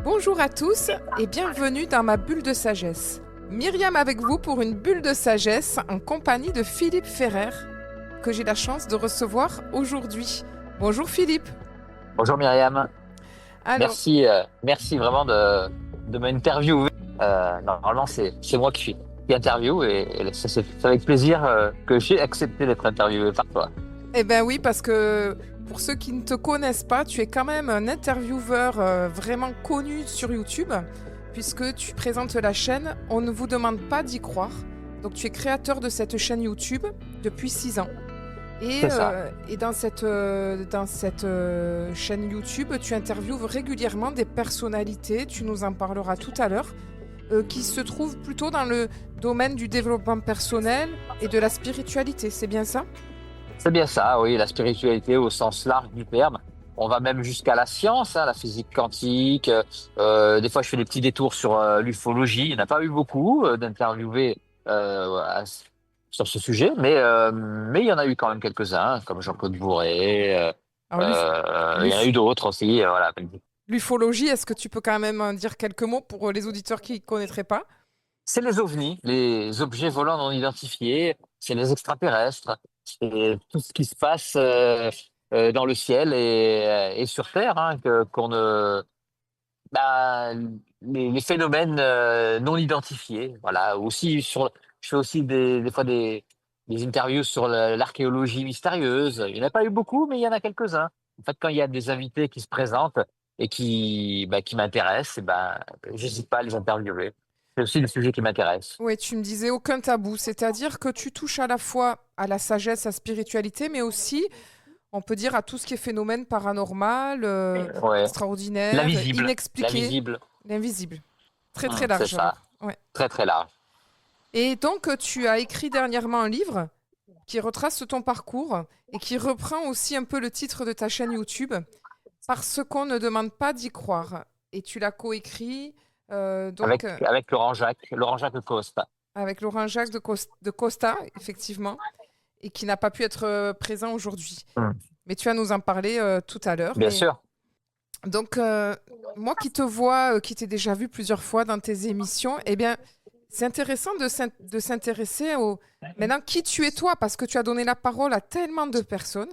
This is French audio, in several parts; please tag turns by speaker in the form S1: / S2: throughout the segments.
S1: Bonjour à tous et bienvenue dans ma bulle de sagesse. Myriam avec vous pour une bulle de sagesse en compagnie de Philippe Ferrer, que j'ai la chance de recevoir aujourd'hui. Bonjour Philippe.
S2: Bonjour Myriam,
S1: Alors,
S2: merci vraiment de m'interviewer. Normalement, c'est moi qui interview et c'est avec plaisir que j'ai accepté d'être interviewé par toi.
S1: eh ben oui, parce que pour ceux qui ne te connaissent pas, tu es quand même un intervieweur vraiment connu sur YouTube, puisque tu présentes la chaîne On ne vous demande pas d'y croire. Donc tu es créateur de cette chaîne YouTube depuis 6 ans.
S2: C'est ça.
S1: Et dans cette chaîne YouTube, tu interviewes régulièrement des personnalités, tu nous en parleras tout à l'heure, qui se trouvent plutôt dans le domaine du développement personnel et de la spiritualité, c'est bien ça?
S2: C'est bien ça, oui, la spiritualité au sens large du terme. On va même jusqu'à la science, hein, la physique quantique. Des fois, je fais des petits détours sur l'ufologie. Il n'y en a pas eu beaucoup d'interviewés sur ce sujet, mais il y en a eu quand même quelques-uns, hein, comme Jean-Claude Bourré.
S1: Alors,
S2: Il y en a eu d'autres aussi. Voilà.
S1: l'ufologie, est-ce que tu peux quand même dire quelques mots pour les auditeurs qui ne connaîtraient pas?
S2: C'est les ovnis, les objets volants non identifiés. C'est les extraterrestres. C'est tout ce qui se passe dans le ciel et sur Terre, hein, qu'on ne, bah, les phénomènes non identifiés. Voilà. Aussi je fais aussi des fois des interviews sur l'archéologie mystérieuse. Il n'y en a pas eu beaucoup, mais il y en a quelques-uns. En fait, quand il y a des invités qui se présentent et qui m'intéressent, j'hésite pas à les interviewer. C'est aussi le sujet qui m'intéresse.
S1: Oui, tu me disais aucun tabou, c'est-à-dire que tu touches à la fois à la sagesse, à la spiritualité, mais aussi, on peut dire, à tout ce qui est phénomène paranormal,
S2: Ouais.
S1: extraordinaire,
S2: L'invisible,
S1: inexpliqué,
S2: l'invisible,
S1: l'invisible. Très très
S2: c'est
S1: large
S2: ça.
S1: alors. Ouais.
S2: Très très large.
S1: Et donc, tu as écrit dernièrement un livre qui retrace ton parcours et qui reprend aussi un peu le titre de ta chaîne YouTube, Parce qu'on ne demande pas d'y croire. Et tu l'as coécrit
S2: Avec Laurent Jacques Costa.
S1: avec Laurent Jacques de Costa, effectivement, et qui n'a pas pu être présent aujourd'hui.
S2: Hmm.
S1: Mais tu vas nous en parler tout à l'heure.
S2: Bien
S1: Mais
S2: sûr.
S1: donc, moi qui te vois, qui t'ai déjà vu plusieurs fois dans tes émissions, eh bien, c'est intéressant de s'intéresser au maintenant qui tu es toi, parce que tu as donné la parole à tellement de personnes.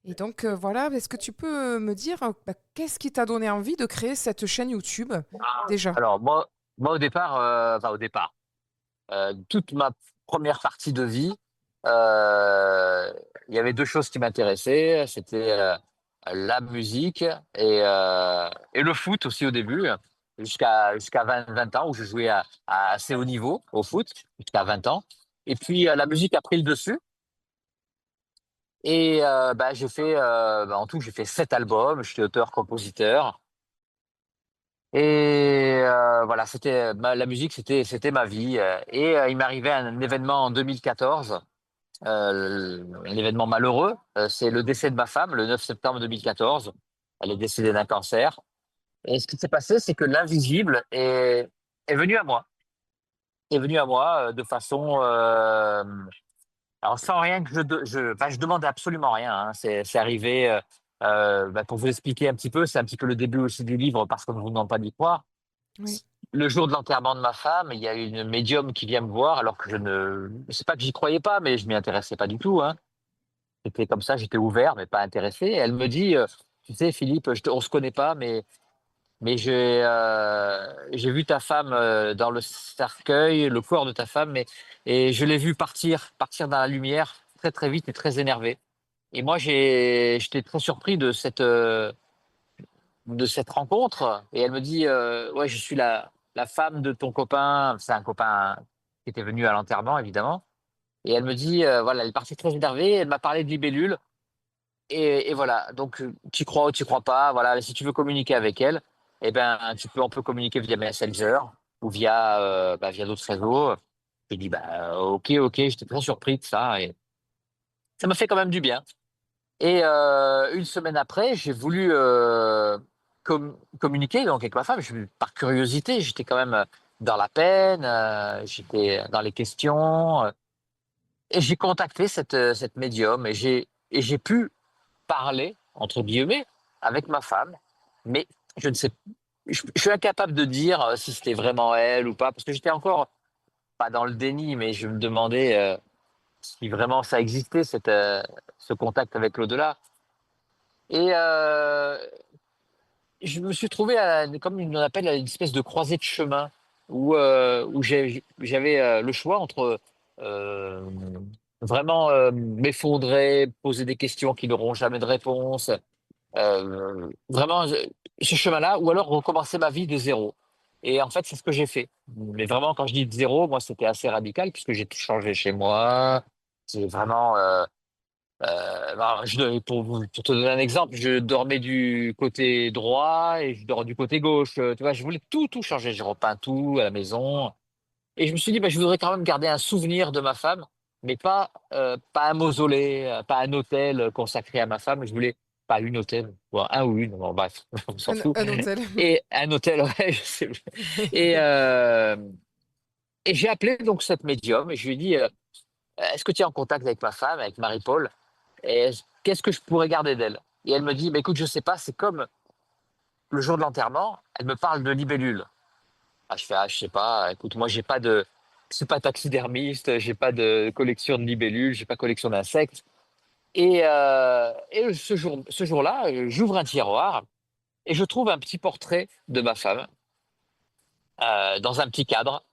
S1: Et donc, voilà, est-ce que tu peux me dire qu'est-ce qui t'a donné envie de créer cette chaîne YouTube déjà?
S2: Alors moi au départ, toute ma première partie de vie, il y avait deux choses qui m'intéressaient. C'était la musique et le foot aussi au début, jusqu'à 20 ans où je jouais à assez haut niveau au foot, jusqu'à 20 ans. Et puis la musique a pris le dessus. Et en tout, j'ai fait 7 albums. J'étais auteur-compositeur. Et voilà, la musique, c'était ma vie. Et il m'arrivait un événement en 2014, un événement malheureux. C'est le décès de ma femme, le 9 septembre 2014. Elle est décédée d'un cancer. Et ce qui s'est passé, c'est que l'invisible est venu à moi. Est venu à moi de façon, alors sans rien que je demande absolument rien, hein. C'est arrivé. Pour vous expliquer un petit peu, c'est un petit peu le début aussi du livre, parce qu'on ne vous demande pas d'y croire.
S1: Oui.
S2: Le jour de l'enterrement de ma femme, il y a une médium qui vient me voir, alors que c'est pas que j'y croyais pas, mais je m'y intéressais pas du tout, hein. C'était comme ça, j'étais ouvert, mais pas intéressé. Et elle me dit, tu sais, Philippe, on se connaît pas, mais j'ai vu ta femme dans le cercueil, le corps de ta femme, et je l'ai vu partir dans la lumière très très vite et très énervé. Et moi, j'étais très surpris de cette rencontre. Et elle me dit, ouais, je suis la femme de ton copain. C'est un copain qui était venu à l'enterrement, évidemment. Et elle me dit, voilà, elle est partie très énervée. Elle m'a parlé de libellule. Et voilà. Donc, tu crois ou tu crois pas. Voilà. Si tu veux communiquer avec elle, eh ben, on peut communiquer via Messenger ou via d'autres réseaux. J'ai dit, ok, ok. J'étais très surpris de ça. Et ça m'a fait quand même du bien. Et une semaine après, j'ai voulu communiquer donc avec ma femme. Par curiosité, j'étais quand même dans la peine, j'étais dans les questions, et j'ai contacté cette médium et j'ai pu parler entre guillemets avec ma femme. Mais je ne sais. je suis incapable de dire si c'était vraiment elle ou pas, parce que j'étais encore pas dans le déni, mais je me demandais si vraiment ça existait, ce contact avec l'au-delà. Et je me suis trouvé comme on appelle, à une espèce de croisée de chemin où j'avais le choix entre euh, vraiment m'effondrer, poser des questions qui n'auront jamais de réponse, vraiment ce chemin-là, ou alors recommencer ma vie de zéro. Et en fait, c'est ce que j'ai fait. Mais vraiment, quand je dis de zéro, moi, c'était assez radical puisque j'ai tout changé chez moi. C'est vraiment bah, pour te donner un exemple, je dormais du côté droit et je dors du côté gauche. Tu vois, je voulais tout changer. Je repeins tout à la maison. Et je me suis dit, bah, je voudrais quand même garder un souvenir de ma femme, mais pas un mausolée, pas un hôtel consacré à ma femme. Je voulais pas une hôtel, ou un ou une, bon, bref, on s'en fout.
S1: Un hôtel.
S2: Et un hôtel, ouais, je sais. Et, euh, et j'ai appelé donc cette médium et je lui ai dit, est-ce que tu es en contact avec ma femme, avec Marie-Paul? Et qu'est-ce que je pourrais garder d'elle? Et elle me dit, bah, écoute, je sais pas, c'est comme le jour de l'enterrement, elle me parle de libellule. Ah, je sais pas, écoute, moi, je suis pas taxidermiste, j'ai pas de collection de libellules, j'ai pas collection d'insectes. Et ce jour-là, j'ouvre un tiroir et je trouve un petit portrait de ma femme dans un petit cadre.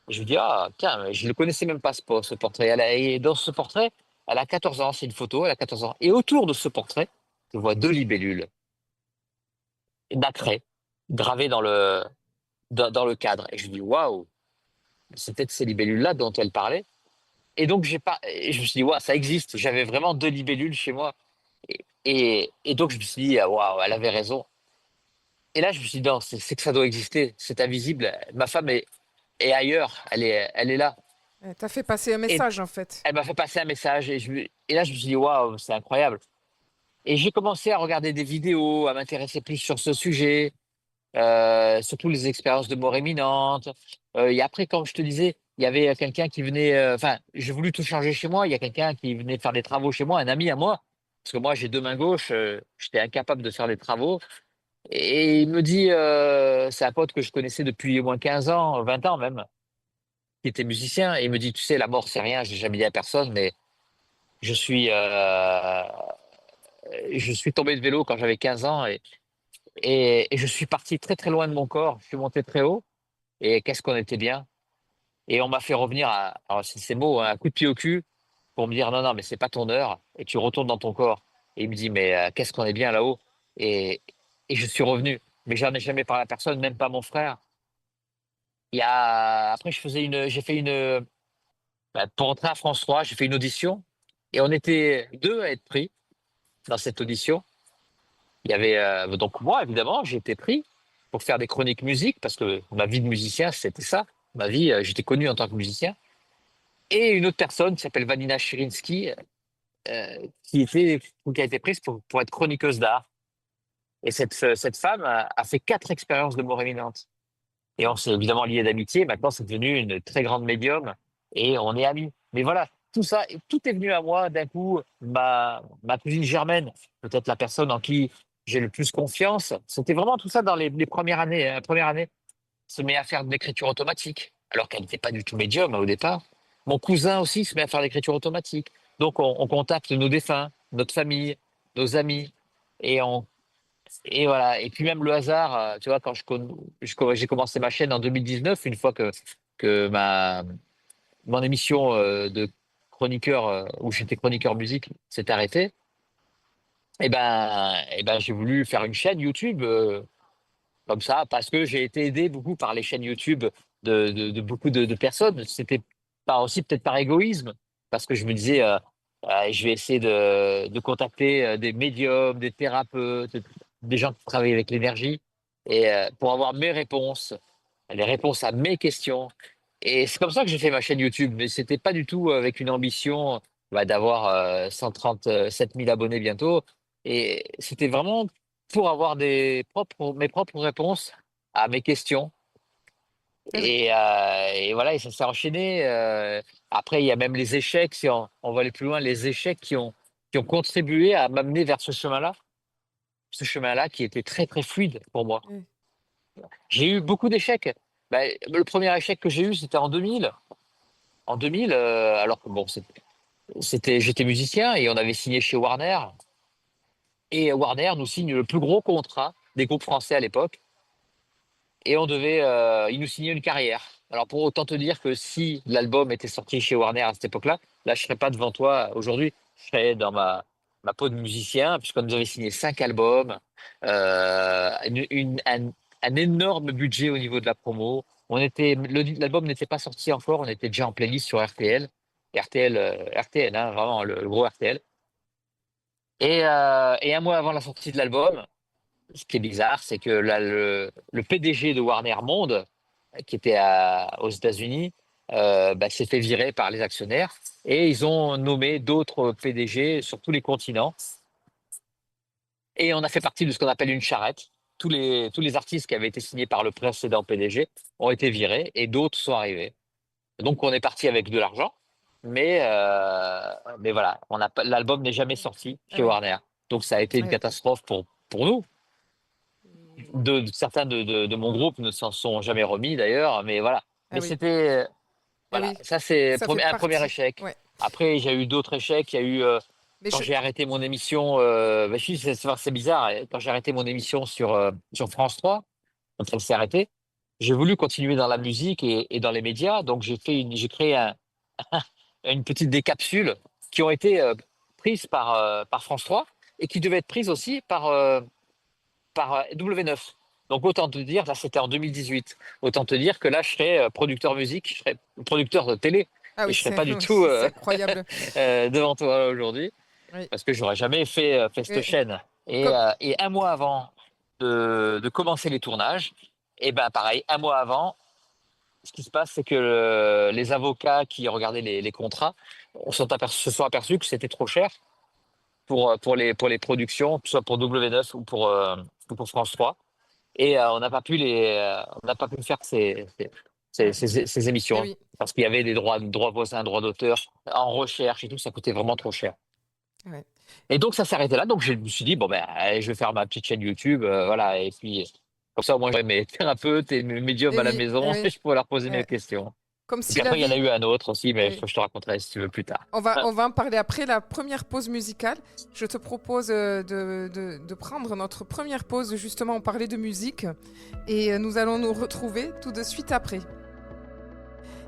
S2: Je me dis, ah, tiens, je ne le connaissais même pas, ce portrait. Et dans ce portrait, elle a 14 ans, c'est une photo, elle a 14 ans. Et autour de ce portrait, je vois deux libellules nacrées, gravées dans le cadre. Et je me dis, waouh, c'est peut-être ces libellules-là dont elle parlait. Et donc, et je me suis dit, waouh, ça existe. J'avais vraiment deux libellules chez moi. Et donc, je me suis dit, ah, waouh, elle avait raison. Et là, je me suis dit, non, c'est que ça doit exister. C'est invisible. Ma femme est ailleurs. Elle est là.
S1: T'as fait passer un
S2: Et
S1: message, en fait.
S2: elle m'a fait passer un message. Et là, je me suis dit, waouh, c'est incroyable. Et j'ai commencé à regarder des vidéos, à m'intéresser plus sur ce sujet, surtout les expériences de mort imminente. Et après, comme je te disais, il y avait quelqu'un qui venait. Enfin, j'ai voulu tout changer chez moi. Il y a quelqu'un qui venait faire des travaux chez moi, un ami à moi. Parce que moi, j'ai deux mains gauches. J'étais incapable de faire des travaux. Et il me dit, c'est un pote que je connaissais depuis au moins 15 ans, 20 ans même, qui était musicien. Et il me dit, tu sais, la mort, c'est rien. J'ai jamais dit à personne, mais je suis, euh, je suis tombé de vélo quand j'avais 15 ans et je suis parti très très loin de mon corps. Je suis monté très haut et qu'est-ce qu'on était bien. Et on m'a fait revenir alors c'est ces mots, hein, un coup de pied au cul pour me dire non, non, mais c'est pas ton heure et tu retournes dans ton corps. Et il me dit, mais qu'est-ce qu'on est bien là-haut. Et, et je suis revenu. Mais j'en ai jamais parlé à personne, même pas mon frère. Après, j'ai fait pour entrer à France 3, j'ai fait une audition et on était deux à être pris dans cette audition. Il y avait donc moi, évidemment, j'ai été pris pour faire des chroniques musique parce que ma vie de musicien, c'était ça. Ma vie, j'étais connu en tant que musicien. Et une autre personne qui s'appelle Vanina Chirinsky, qui a été prise pour être chroniqueuse d'art. Et cette femme a fait 4 expériences de mort imminente. Et on s'est évidemment liés d'amitié. Maintenant, c'est devenu une très grande médium et on est amis. Mais voilà, tout ça, tout est venu à moi d'un coup. Ma cousine Germaine, peut-être la personne en qui j'ai le plus confiance, c'était vraiment tout ça dans les premières années. Hein. La première année, se met à faire de l'écriture automatique, alors qu'elle n'était pas du tout médium au départ. Mon cousin aussi se met à faire de l'écriture automatique. Donc, on contacte nos défunts, notre famille, nos amis, et et voilà. Et puis même le hasard, tu vois, j'ai commencé ma chaîne en 2019, une fois que mon émission de chroniqueur, où j'étais chroniqueur musique, s'est arrêtée, et ben, j'ai voulu faire une chaîne YouTube comme ça, parce que j'ai été aidé beaucoup par les chaînes YouTube de beaucoup de personnes. C'était pas aussi peut-être par égoïsme, parce que je me disais, je vais essayer de contacter des médiums, des thérapeutes, des gens qui travaillent avec l'énergie, et pour avoir mes réponses, les réponses à mes questions. Et c'est comme ça que j'ai fait ma chaîne YouTube, mais c'était pas du tout avec une ambition d'avoir 137 000 abonnés bientôt. Et c'était vraiment pour avoir mes propres réponses à mes questions. Et voilà, et ça s'est enchaîné. Après, il y a même les échecs, si on va aller plus loin, les échecs qui ont contribué à m'amener vers ce chemin-là qui était très très fluide pour moi. J'ai eu beaucoup d'échecs. Bah, le premier échec que j'ai eu, c'était en 2000. En 2000, alors que bon, j'étais musicien et on avait signé chez Warner. Et Warner nous signe le plus gros contrat des groupes français à l'époque. Et il nous signait une carrière. Alors pour autant te dire que si l'album était sorti chez Warner à cette époque-là, là je serais pas devant toi aujourd'hui. Je serais dans ma peau de musicien puisqu'on nous avait signé 5 albums, un énorme budget au niveau de la promo. L'album n'était pas sorti encore, on était déjà en playlist sur RTL, RTL, hein, vraiment le gros RTL. Et un mois avant la sortie de l'album, ce qui est bizarre, c'est que là, le PDG de Warner Monde, qui était aux États-Unis, bah, s'est fait virer par les actionnaires et ils ont nommé d'autres PDG sur tous les continents. Et on a fait partie de ce qu'on appelle une charrette. Tous les artistes qui avaient été signés par le précédent PDG ont été virés et d'autres sont arrivés. Donc on est parti avec de l'argent, mais voilà, l'album n'est jamais sorti
S1: Ah
S2: chez
S1: oui,
S2: Warner. Donc ça a été une
S1: ouais.
S2: catastrophe pour nous. Certains de mon groupe ne s'en sont jamais remis d'ailleurs, mais voilà.
S1: Ah
S2: Mais
S1: oui, ah
S2: voilà,
S1: oui,
S2: ça c'est
S1: ça fait
S2: un premier
S1: partie.
S2: échec.
S1: Ouais.
S2: Après, j'ai eu d'autres échecs. Il y a eu
S1: Mais
S2: quand
S1: je,
S2: j'ai arrêté mon émission. Bah, c'est bizarre. Quand j'ai arrêté mon émission sur France 3, quand elle s'est arrêtée, j'ai voulu continuer dans la musique et dans les médias. Donc j'ai créé une petite des capsules qui ont été prises par France 3 et qui devaient être prises aussi par W9. Donc autant te dire, là c'était en 2018, autant te dire que là je serais producteur musique, je serais producteur de télé
S1: ah
S2: et
S1: oui,
S2: je serais
S1: c'est
S2: pas du
S1: oui,
S2: tout
S1: c'est incroyable.
S2: devant toi aujourd'hui
S1: Oui.
S2: parce que j'aurais jamais fait cette
S1: Oui.
S2: chaîne.
S1: Comme,
S2: Et un mois avant de commencer les tournages, et ben pareil, un mois avant, ce qui se passe c'est que les avocats qui regardaient les contrats se sont aperçus que c'était trop cher pour les productions, que ce soit pour W9 ou pour France 3. Et on n'a pas pu faire
S1: ouais.
S2: ces
S1: Eh
S2: émissions
S1: oui.
S2: parce qu'il y avait des droits voisins, droits d'auteur en recherche et tout, ça coûtait vraiment trop cher.
S1: Ouais.
S2: Et donc ça s'est arrêté là. Donc je me suis dit bon ben allez, je vais faire ma petite chaîne YouTube, voilà. Et puis comme ça au moins j'aurai mes thérapeutes et mes médiums
S1: Eh
S2: à la
S1: oui, eh
S2: maison et
S1: oui.
S2: je pourrais leur poser mes
S1: Ouais.
S2: questions.
S1: Comme
S2: Et
S1: si
S2: puis
S1: la
S2: après il y en a
S1: vie.
S2: eu un autre aussi,
S1: Eh
S2: mais
S1: oui.
S2: je te raconterai si tu veux plus tard.
S1: On va en parler après la première pause musicale. Je te propose de prendre notre première pause. Justement, on parlait de musique. Et nous allons nous retrouver tout de suite après.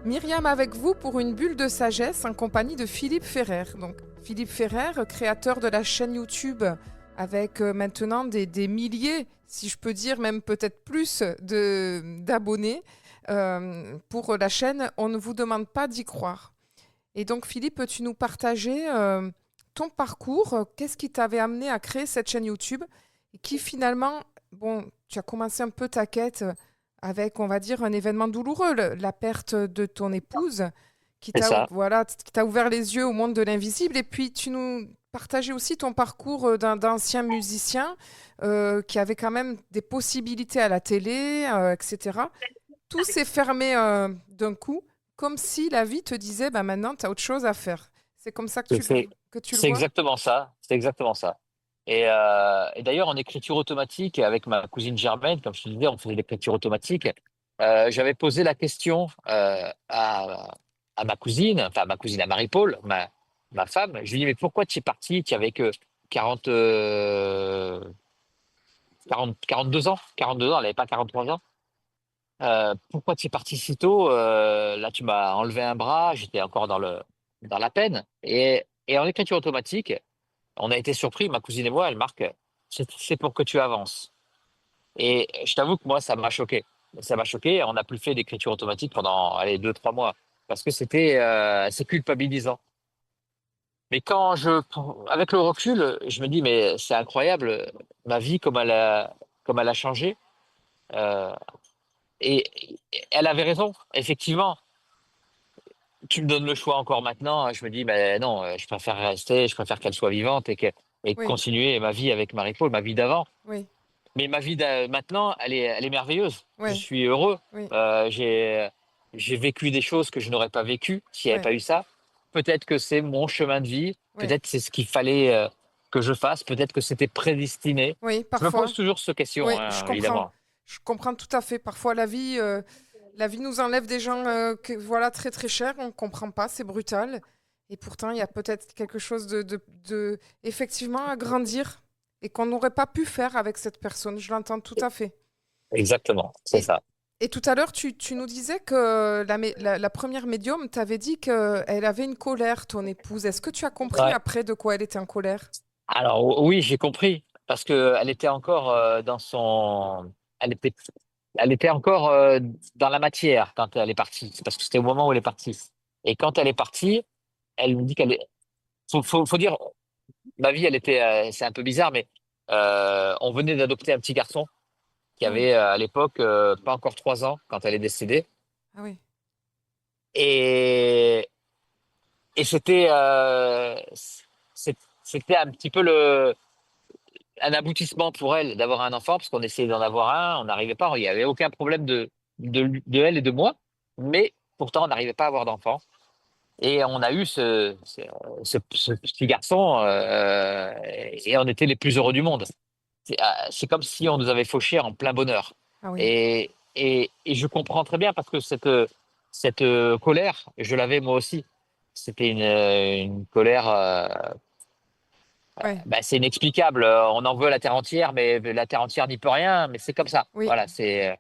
S1: Myriam avec vous pour une bulle de sagesse en compagnie de Philippe Ferrer. Donc, Philippe Ferrer, créateur de la chaîne YouTube avec maintenant des milliers, si je peux dire, même peut-être plus d'abonnés pour la chaîne. On ne vous demande pas d'y croire. Et donc, Philippe, peux-tu nous partager ton parcours? Qu'est-ce qui t'avait amené à créer cette chaîne YouTube et qui finalement, bon, tu as commencé un peu ta quête avec, on va dire, un événement douloureux, la perte de ton épouse,
S2: C'est ça.
S1: voilà, qui t'a ouvert les yeux au monde de l'invisible. Et puis, tu nous partageais aussi ton parcours d'ancien musicien qui avait quand même des possibilités à la télé, etc. Tout s'est fermé d'un coup, comme si la vie te disait, bah, maintenant, tu as autre chose à faire. C'est comme ça
S2: C'est c'est-
S1: que tu le
S2: c'est
S1: vois?
S2: exactement ça. C'est exactement ça. Et d'ailleurs, en écriture automatique, avec ma cousine Germaine, comme je te disais, on faisait l'écriture automatique. J'avais posé la question à ma cousine, enfin ma cousine à Marie-Paul, ma femme. Je lui dis, mais pourquoi tu es partie? Tu avais que 40, 42 ans. 42 ans, elle n'avait pas 43 ans. Pourquoi tu es parti si tôt? Là, tu m'as enlevé un bras, j'étais encore dans la peine. Et en écriture automatique, on a été surpris, ma cousine et moi, elle marque, c'est pour que tu avances. Et je t'avoue que moi, ça m'a choqué. Ça m'a choqué. On n'a plus fait d'écriture automatique pendant, allez, 2, 3 mois. Parce que c'est culpabilisant. Mais avec le recul, je me dis, mais c'est incroyable, ma vie, comme elle a changé. Euh, et elle avait raison, effectivement. Tu me donnes le choix encore maintenant. Je me dis, mais non, je préfère rester, je préfère qu'elle soit vivante et
S1: Oui,
S2: continuer ma vie avec Marie-Paul, ma vie d'avant.
S1: oui,
S2: Mais ma vie maintenant, elle est merveilleuse. Je
S1: oui,
S2: suis heureux.
S1: oui,
S2: J'ai vécu des choses que je n'aurais pas vécues s'il n'y avait
S1: oui,
S2: pas eu ça. Peut-être que c'est mon chemin de vie.
S1: oui,
S2: Peut-être c'est ce qu'il fallait que je fasse. Peut-être que c'était prédestiné.
S1: oui,
S2: Je me pose
S1: parfois.
S2: toujours cette question,
S1: Oui, je
S2: hein,
S1: comprends.
S2: évidemment.
S1: Je comprends tout à fait. Parfois, la vie nous enlève des gens voilà, très très chers. On ne comprend pas, c'est brutal. Et pourtant, il y a peut-être quelque chose effectivement à grandir et qu'on n'aurait pas pu faire avec cette personne. Je l'entends tout à fait.
S2: Exactement, c'est
S1: Et,
S2: ça.
S1: et tout à l'heure, tu nous disais que la première médium t'avait dit qu'elle avait une colère, ton épouse. Est-ce que tu as compris
S2: Ouais.
S1: après de quoi elle était en colère?
S2: Alors oui, j'ai compris parce que elle était encore dans son, elle était, elle était encore dans la matière quand elle est partie. C'est parce que c'était au moment où elle est partie. Et quand elle est partie, elle me dit qu'elle est. Faut dire, ma vie, elle était, c'est un peu bizarre, mais on venait d'adopter un petit garçon qui
S1: Ah oui,
S2: avait à l'époque pas encore 3 ans quand elle est décédée.
S1: ah oui,
S2: Et et c'était un petit peu un aboutissement pour elle d'avoir un enfant, parce qu'on essayait d'en avoir un, on n'arrivait pas, il n'y avait aucun problème de elle et de moi, mais pourtant on n'arrivait pas à avoir d'enfant. Et on a eu ce petit garçon, et on était les plus heureux du monde. C'est comme si on nous avait fauchés en plein bonheur.
S1: ah oui.
S2: Et je comprends très bien parce que cette colère, je l'avais moi aussi. C'était une colère.
S1: Ouais,
S2: Bah, c'est inexplicable. On en veut à la terre entière, mais la terre entière n'y peut rien. Mais c'est comme ça.
S1: oui.
S2: Voilà,
S1: Mm.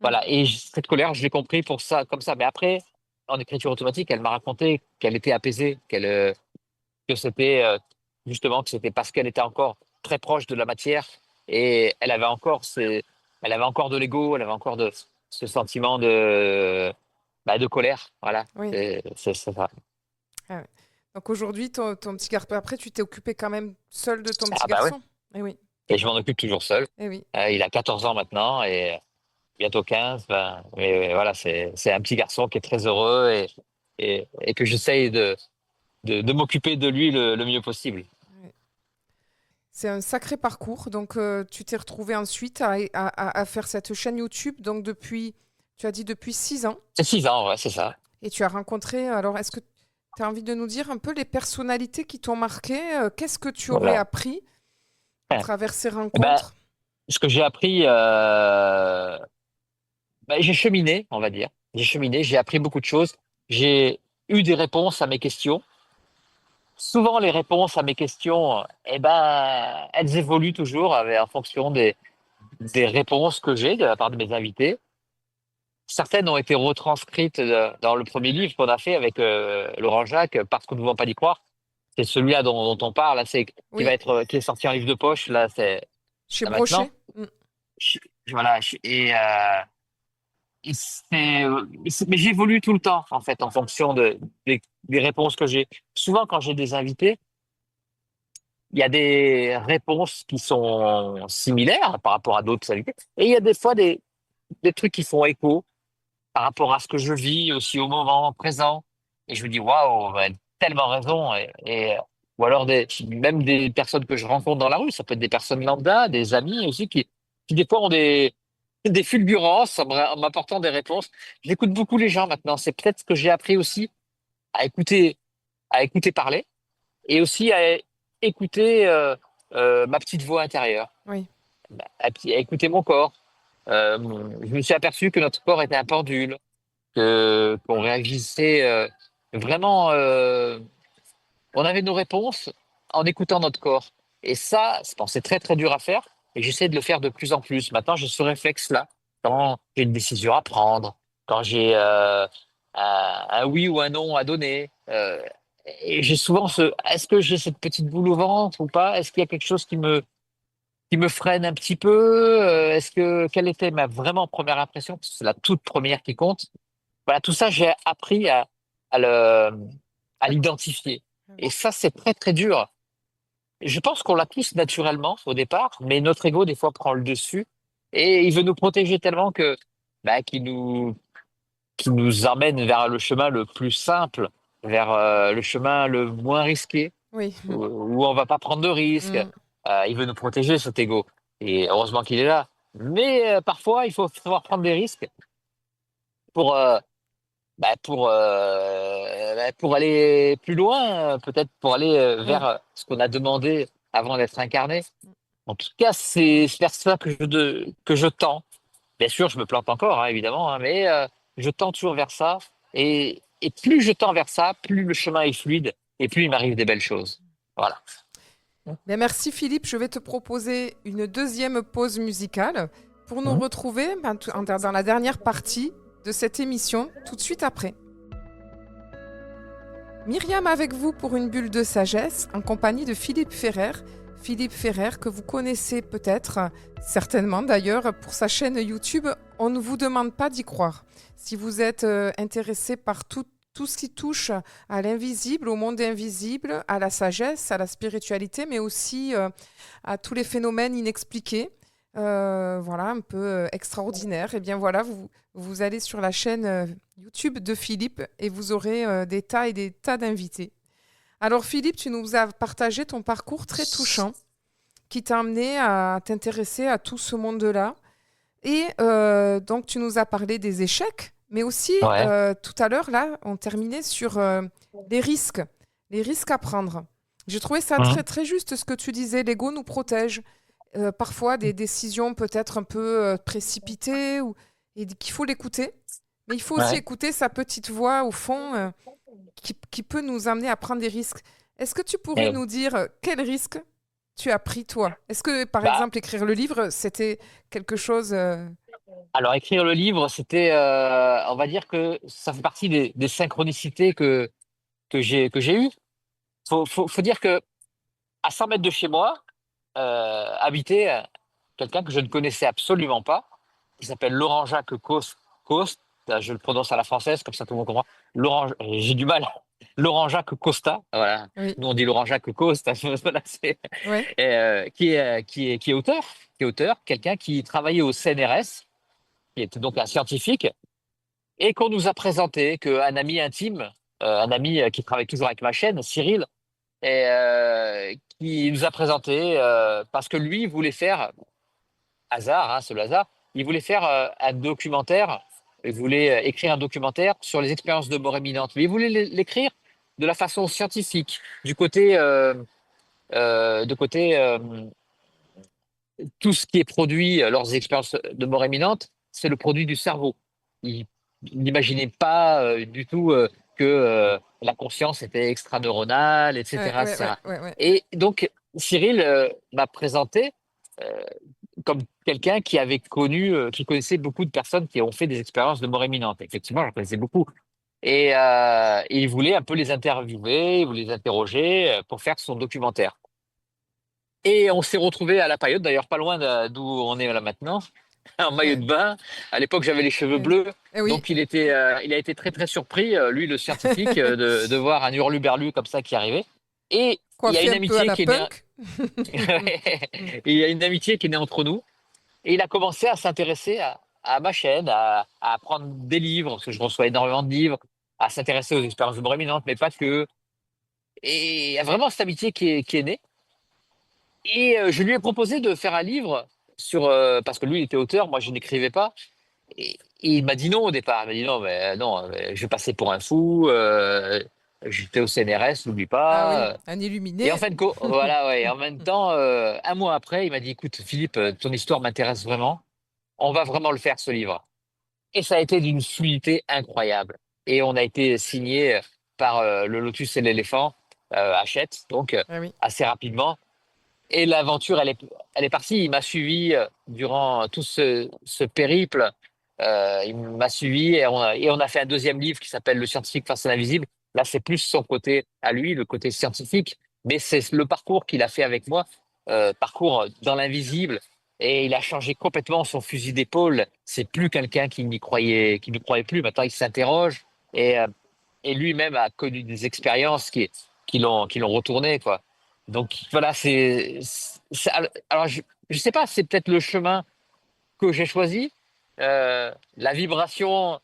S2: voilà. Et cette colère, je l'ai compris pour ça, comme ça. Mais après, en écriture automatique, elle m'a raconté qu'elle était apaisée, que c'était justement que c'était parce qu'elle était encore très proche de la matière et elle avait encore de l'ego, elle avait encore ce sentiment de colère. Voilà.
S1: Oui.
S2: C'est ça.
S1: Ah ouais. Donc aujourd'hui, ton petit garçon, après, tu t'es occupé quand même seul de ton petit
S2: Ah bah oui.
S1: garçon? Eh oui,
S2: Et je m'en occupe toujours seul.
S1: eh oui.
S2: Il a 14 ans maintenant et bientôt 15. Ben, mais voilà, c'est un petit garçon qui est très heureux et que j'essaye de m'occuper de lui le mieux possible.
S1: Ouais. C'est un sacré parcours. Donc, tu t'es retrouvé ensuite à faire cette chaîne YouTube. Donc, tu as dit depuis 6 ans.
S2: C'est 6 ans, ouais, c'est ça.
S1: Et tu as rencontré, alors, est-ce que tu as envie de nous dire un peu les personnalités qui t'ont marqué? Qu'est-ce que tu aurais
S2: Voilà.
S1: appris à travers ces
S2: Ben,
S1: rencontres?
S2: ce que j'ai appris, ben, j'ai cheminé, on va dire. J'ai cheminé, j'ai appris beaucoup de choses. J'ai eu des réponses à mes questions. Souvent, les réponses à mes questions, eh ben, elles évoluent toujours en fonction des réponses que j'ai de la part de mes invités. Certaines ont été retranscrites dans le premier livre qu'on a fait avec Laurent Jacques, Parce qu'on ne vous pas d'y croire. C'est celui-là dont on parle, là,
S1: Oui,
S2: qui est sorti en livre de poche, là, c'est
S1: chez
S2: là maintenant.
S1: Brochet. Mm.
S2: Je- voilà, mais j'évolue tout le temps, en fait, en fonction des réponses que j'ai. Souvent, quand j'ai des invités, il y a des réponses qui sont similaires par rapport à d'autres invités. Et il y a des fois des trucs qui font écho par rapport à ce que je vis aussi au moment présent. Et je me dis, waouh, elle a tellement raison. Ou alors même des personnes que je rencontre dans la rue, ça peut être des personnes lambda, des amis aussi, qui des fois ont des fulgurances en m'apportant des réponses. J'écoute beaucoup les gens maintenant. C'est peut-être ce que j'ai appris aussi à écouter, à écouter parler et aussi à écouter ma petite voix intérieure,
S1: Oui,
S2: à écouter mon corps. Euh, je me suis aperçu que notre corps était un pendule, que qu'on réagissait vraiment. On avait nos réponses en écoutant notre corps. Et ça, bon, c'est très très dur à faire. Et j'essaie de le faire de plus en plus. Maintenant, j'ai ce réflexe-là quand j'ai une décision à prendre, quand j'ai un oui ou un non à donner. Et j'ai souvent est-ce que j'ai cette petite boule au ventre ou pas? Est-ce qu'il y a quelque chose qui me freine un petit peu? Quelle était ma vraiment première impression? Parce que c'est la toute première qui compte. Voilà, tout ça, j'ai appris à le, à
S1: d'accord.
S2: l'identifier. Et ça, c'est très, très dur. Je pense qu'on l'a tous naturellement au départ, mais notre ego, des fois, prend le dessus et il veut nous protéger tellement bah, qu'il nous emmène vers le chemin le plus simple, vers le chemin le moins risqué,
S1: Oui.
S2: où on va pas prendre de risques.
S1: Mm.
S2: Il veut nous protéger, cet ego. Et heureusement qu'il est là. Mais parfois, il faut savoir prendre des risques pour, pour aller plus loin, peut-être pour aller vers
S1: Mm.
S2: ce qu'on a demandé avant d'être incarné. En tout cas, c'est vers ça que je tends. Bien sûr, je me plante encore, hein, évidemment, hein, mais je tends toujours vers ça. Et plus je tends vers ça, plus le chemin est fluide et plus il m'arrive des belles choses. Voilà.
S1: Bien, merci Philippe, je vais te proposer une deuxième pause musicale pour nous
S2: Mhm.
S1: retrouver dans la dernière partie de cette émission tout de suite après. Myriam avec vous pour une bulle de sagesse en compagnie de Philippe Ferrer. Philippe Ferrer que vous connaissez peut-être, certainement d'ailleurs, pour sa chaîne YouTube On ne vous demande pas d'y croire. Si vous êtes intéressé par tout ce qui touche à l'invisible, au monde invisible, à la sagesse, à la spiritualité, mais aussi à tous les phénomènes inexpliqués, voilà, un peu extraordinaires, et bien voilà, vous allez sur la chaîne YouTube de Philippe et vous aurez des tas et des tas d'invités. Alors Philippe, tu nous as partagé ton parcours très touchant qui t'a amené à t'intéresser à tout ce monde-là. Et donc tu nous as parlé des échecs, mais aussi
S2: Ouais.
S1: tout à l'heure, là, on terminait sur les risques à prendre. J'ai trouvé ça très
S2: Mhm.
S1: très juste ce que tu disais, l'ego nous protège. Parfois des décisions peut-être un peu précipitées et qu'il faut l'écouter. Mais il faut aussi
S2: Ouais.
S1: écouter sa petite voix au fond qui peut nous amener à prendre des risques. Est-ce que tu pourrais
S2: Et,
S1: nous dire quel risque tu as pris toi? Est-ce que par
S2: bah,
S1: exemple écrire le livre, c'était quelque chose
S2: alors, écrire le livre, c'était, on va dire que ça fait partie des synchronicités que j'ai eues. Faut dire que à 100 mètres de chez moi, habitait quelqu'un que je ne connaissais absolument pas, qui s'appelle Laurent-Jacques Coste. Je le prononce à la française, comme ça tout le monde comprend. J'ai du mal. Laurent-Jacques Costa, voilà.
S1: Oui,
S2: Nous on dit Laurent-Jacques Coste, voilà,
S1: ouais.
S2: qui est auteur, quelqu'un qui travaillait au CNRS, qui était donc un scientifique, et qu'on nous a présenté qu'un ami intime, un ami qui travaille toujours avec ma chaîne, Cyril, et qui nous a présenté parce que lui voulait faire hasard, hein, c'est le hasard, il voulait faire un documentaire, il voulait écrire un documentaire sur les expériences de mort imminente, mais il voulait l'écrire de la façon scientifique, du côté, de côté tout ce qui est produit lors des expériences de mort imminente, c'est le produit du cerveau. Il n'imaginait pas du tout que la conscience était extraneuronale,
S1: Ouais,
S2: etc.,
S1: ouais, ouais,
S2: etc.
S1: ouais, ouais.
S2: Et donc, Cyril m'a présenté euh, comme quelqu'un qui connaissait beaucoup de personnes qui ont fait des expériences de mort imminente. Effectivement, j'en connaissais beaucoup. Et il voulait un peu les interviewer, il voulait les interroger pour faire son documentaire. Et on s'est retrouvés à la Paillote, d'ailleurs pas loin d'où on est là maintenant, en maillot
S1: Ouais,
S2: de bain. À l'époque, j'avais les cheveux
S1: ouais.
S2: bleus,
S1: Eh oui,
S2: donc il a été très très surpris, lui le scientifique, de voir un hurluberlu comme ça qui arrivait. Et il y a
S1: coiffé
S2: une
S1: un peu à
S2: amitié
S1: la
S2: qui est née,
S1: punk.
S2: il y a une amitié qui est née entre nous. Et il a commencé à s'intéresser à ma chaîne, à apprendre des livres, parce que je reçois énormément de livres, à s'intéresser aux expériences de mort imminente, mais pas que. Et il y a vraiment cette amitié qui est née. Et je lui ai proposé de faire un livre parce que lui, il était auteur, moi, je n'écrivais pas. Et il m'a dit non au départ. Il m'a dit non, mais non, je vais passer pour un fou. J'étais au CNRS, n'oublie
S1: Ah oui,
S2: pas.
S1: un
S2: Et en
S1: illuminé.
S2: fin de compte, voilà, ouais. En même temps, un mois après, il m'a dit, écoute, Philippe, ton histoire m'intéresse vraiment. On va vraiment le faire, ce livre. Et ça a été d'une fluidité incroyable. Et on a été signé par le Lotus et l'éléphant, Hachette, donc
S1: Ah oui.
S2: assez rapidement. Et l'aventure, elle est partie. Il m'a suivi durant tout ce périple. Il m'a suivi et on a fait un deuxième livre qui s'appelle Le scientifique face à l'invisible. Là, c'est plus son côté à lui, le côté scientifique, mais c'est le parcours qu'il a fait avec moi, parcours dans l'invisible. Et il a changé complètement son fusil d'épaule. C'est plus quelqu'un qui ne croyait plus. Maintenant, il s'interroge et lui-même a connu des expériences qui l'ont retourné, quoi. Donc voilà, alors je sais pas, c'est peut-être le chemin que j'ai choisi, la vibration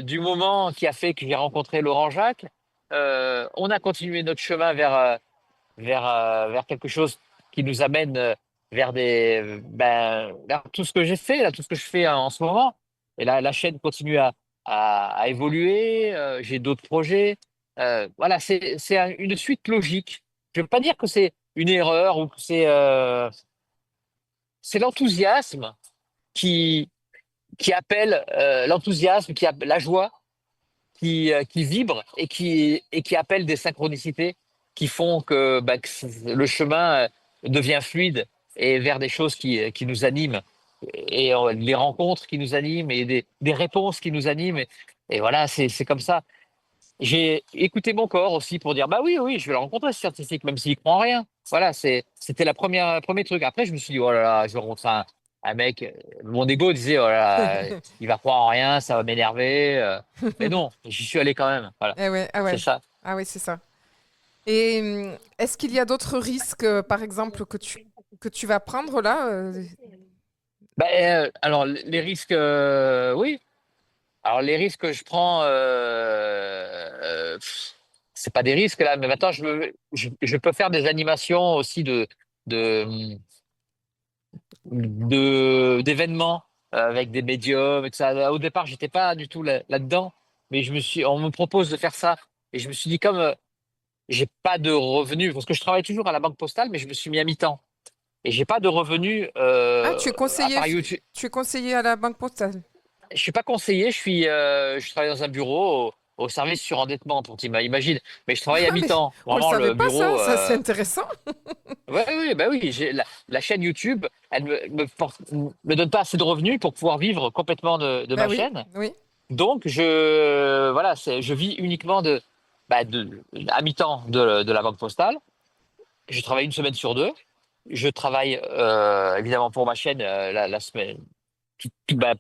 S2: du moment qui a fait que j'ai rencontré Laurent Jacques. On a continué notre chemin vers quelque chose qui nous amène vers tout ce que j'ai fait, là, tout ce que je fais en ce moment. Et là, la chaîne continue à évoluer. J'ai d'autres projets. Voilà, c'est une suite logique. Je ne veux pas dire que c'est une erreur ou que c'est l'enthousiasme qui qui appelle l'enthousiasme, la joie, qui vibre et qui appelle des synchronicités qui font que, bah, le chemin devient fluide et vers des choses qui nous animent et les rencontres qui nous animent et des réponses qui nous animent. Et voilà, c'est comme ça. J'ai écouté mon corps aussi pour dire, bah oui, oui, je vais le rencontrer, ce scientifique, même s'il croit en rien. Voilà, c'était premier truc. Après, je me suis dit, oh là là, je vais rencontrer un mec. Mon ego disait, oh là là, il va croire en rien, ça va m'énerver. Mais non, j'y suis allé quand même. Voilà,
S1: Eh ouais, ah
S2: c'est
S1: ouais,
S2: ça.
S1: ah ouais, c'est ça. Et est-ce qu'il y a d'autres risques, par exemple, que tu vas prendre là
S2: Bah, alors, les risques, oui. Alors, les risques que je prends, c'est pas des risques là, mais maintenant, je peux faire des animations aussi de, d'événements avec des médiums et tout ça. Au départ, j'étais pas du tout là-dedans, mais on me propose de faire ça et je me suis dit comme j'ai pas de revenus parce que je travaille toujours à la banque postale, mais je me suis mis à mi-temps et j'ai pas de revenus
S1: Ah,
S2: à part YouTube.
S1: tu es conseiller à la Banque Postale.
S2: Je suis pas conseiller, je travaille dans un bureau au service surendettement pour t'imagines, mais je travaille à
S1: Ah, mais
S2: mi-temps.
S1: on le
S2: Vraiment
S1: savait
S2: le
S1: pas
S2: bureau.
S1: ça c'est intéressant.
S2: Ouais, oui, bah oui, la chaîne YouTube, elle me donne pas assez de revenus pour pouvoir vivre complètement de
S1: Ben
S2: ma
S1: oui,
S2: chaîne.
S1: oui,
S2: Donc, voilà, je vis uniquement à mi-temps de la banque postale. Je travaille une semaine sur deux. Je travaille évidemment pour ma chaîne la semaine,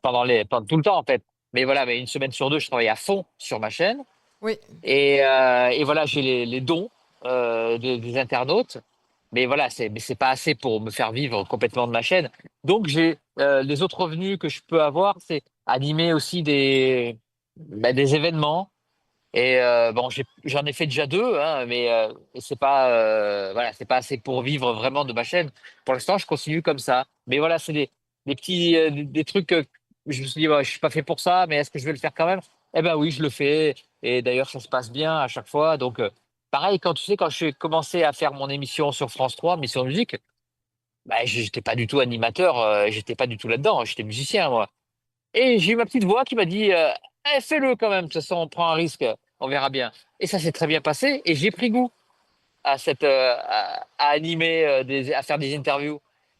S2: pendant tout le temps en fait. Mais voilà, mais une semaine sur deux, je travaille à fond sur ma chaîne.
S1: oui.
S2: Et voilà, j'ai les dons des internautes. Mais voilà, mais c'est pas assez pour me faire vivre complètement de ma chaîne. Donc, j'ai les autres revenus que je peux avoir, c'est animer aussi des événements. Et bon, j'en ai fait déjà deux, hein, mais c'est pas voilà, c'est pas assez pour vivre vraiment de ma chaîne. Pour l'instant, je continue comme ça. Mais voilà, c'est des petits des trucs que je me suis dit, ouais, je suis pas fait pour ça, mais est-ce que je vais le faire quand même? Eh ben oui, je le fais. Et d'ailleurs, ça se passe bien à chaque fois. Donc, pareil, quand tu sais, quand j'ai commencé à faire mon émission sur France 3, Mission Musique, bah, j'étais pas du tout animateur, j'étais pas du tout là-dedans. J'étais musicien, moi. Et j'ai eu ma petite voix qui m'a dit fais-le quand même, de toute façon, on prend un risque, on verra bien. Et ça s'est très bien passé et j'ai pris goût à animer, à faire des interviews.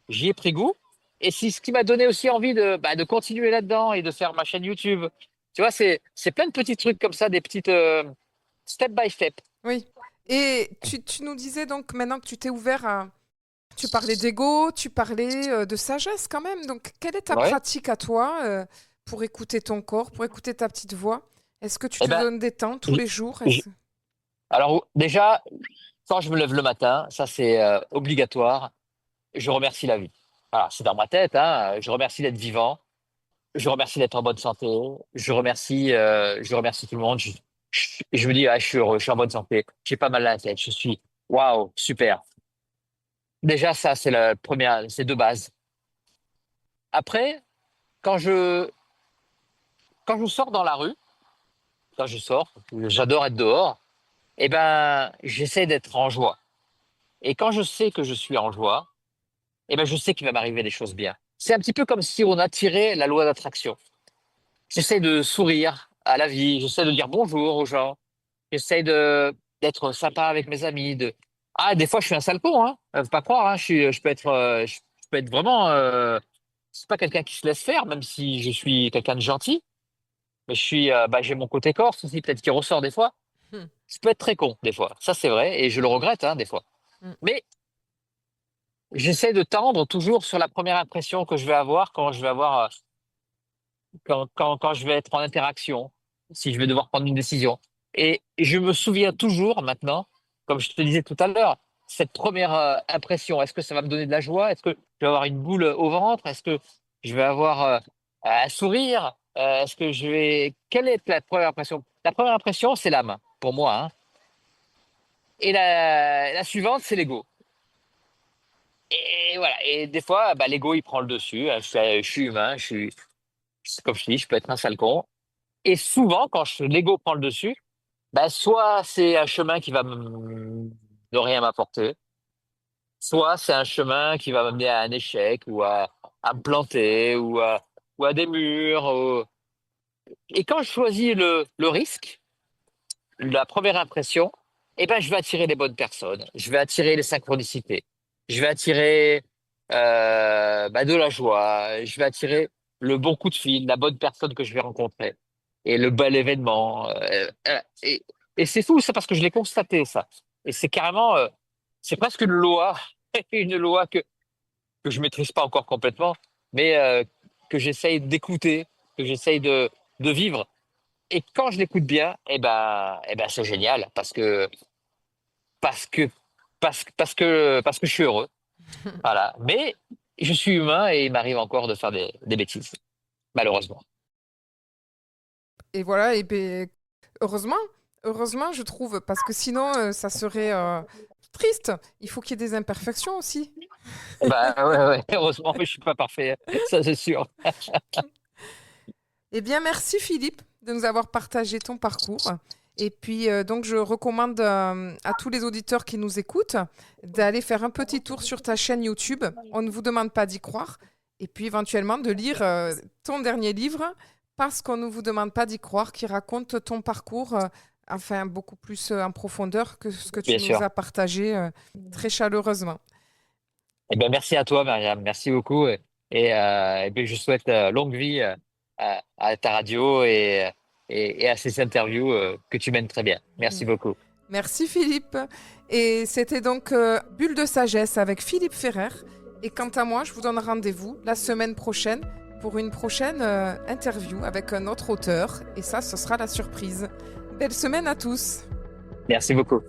S2: J'y ai pris goût et c'est ce qui m'a donné aussi envie de continuer là-dedans et de faire ma chaîne YouTube. Tu vois, c'est plein de petits trucs comme ça, des petites step by step.
S1: Oui. Et tu nous disais donc maintenant que tu t'es ouvert à... Tu parlais d'ego, tu parlais de sagesse quand même. Donc, quelle est ta
S2: Ouais.
S1: pratique à toi pour écouter ton corps, pour écouter ta petite voix? Est-ce que tu
S2: Eh
S1: te
S2: ben,
S1: donnes des temps tous
S2: j-
S1: les jours?
S2: j- alors déjà, quand je me lève le matin, ça c'est obligatoire. Je remercie la vie. Voilà, c'est dans ma tête, hein. Je remercie d'être vivant. Je remercie d'être en bonne santé. Je remercie tout le monde. Je me dis, ah, je suis heureux, je suis en bonne santé. J'ai pas mal à la tête. Je suis, waouh, super. Déjà, ça, c'est la première, c'est de base. Après, quand je, quand je sors dans la rue, quand je sors, j'adore être dehors. Eh ben, j'essaie d'être en joie. Et quand je sais que je suis en joie, eh ben, je sais qu'il va m'arriver des choses bien. C'est un petit peu comme si on attirait la loi d'attraction. J'essaie de sourire à la vie, j'essaie de dire bonjour aux gens, j'essaie d'être sympa avec mes amis. Ah, des fois, je suis un sale con, hein. Faut pas croire, hein. Je peux être vraiment. C'est pas quelqu'un qui se laisse faire, même si je suis quelqu'un de gentil. Mais j'ai mon côté corse aussi, peut-être qui ressort des fois.
S1: Hmm,
S2: Je peux être très con des fois, ça c'est vrai, et je le regrette, hein, des fois.
S1: hmm.
S2: Mais j'essaie de tendre toujours sur la première impression que je vais avoir quand je vais être en interaction, si je vais devoir prendre une décision. Et je me souviens toujours maintenant, comme je te disais tout à l'heure, cette première impression. Est-ce que ça va me donner de la joie? Est-ce que je vais avoir une boule au ventre? Est-ce que je vais avoir un sourire? Est-ce que je vais... Quelle est la première impression? La première impression, c'est l'âme, pour moi, hein. Et la suivante, c'est l'ego. Et voilà. Et des fois, bah, l'ego, il prend le dessus, hein. Je suis humain, comme je dis, je peux être un sale con. Et souvent, l'ego prend le dessus, bah, soit c'est un chemin qui va ne rien m'apporter, soit c'est un chemin qui va m'amener à un échec ou à me planter ou à des murs. Et quand je choisis le risque, la première impression, eh ben, je vais attirer les bonnes personnes, je vais attirer les synchronicités, je vais attirer de la joie, je vais attirer le bon coup de fil, la bonne personne que je vais rencontrer et le bel événement. Et c'est fou, ça, parce que je l'ai constaté, ça. Et c'est carrément, c'est presque une loi, une loi que je maîtrise pas encore complètement, mais que j'essaye d'écouter, que j'essaye de vivre. Et quand je l'écoute bien, c'est génial parce que, parce que je suis heureux. Voilà. Mais je suis humain et il m'arrive encore de faire des bêtises, malheureusement.
S1: Et voilà, et ben, heureusement, heureusement, je trouve, parce que sinon, ça serait triste. Il faut qu'il y ait des imperfections aussi.
S2: Bah ouais, ouais, heureusement, mais je suis pas parfait, ça c'est sûr.
S1: Eh bien, merci Philippe de nous avoir partagé ton parcours. Et puis, donc, je recommande à tous les auditeurs qui nous écoutent d'aller faire un petit tour sur ta chaîne YouTube. On ne vous demande pas d'y croire. Et puis, éventuellement, de lire ton dernier livre, parce qu'on ne vous demande pas d'y croire, qui raconte ton parcours, enfin, beaucoup plus en profondeur que ce que tu
S2: Bien
S1: nous
S2: sûr.
S1: as partagé très chaleureusement.
S2: Eh ben, merci à toi, Mariam. Merci beaucoup. Et ben, je souhaite longue vie à ta radio et à ces interviews que tu mènes très bien. Merci beaucoup.
S1: Merci Philippe. Et c'était donc Bulle de sagesse avec Philippe Ferrer. Et quant à moi, je vous donne rendez-vous la semaine prochaine pour une prochaine interview avec un autre auteur. Et ça, ce sera la surprise. Belle semaine à tous.
S2: Merci beaucoup.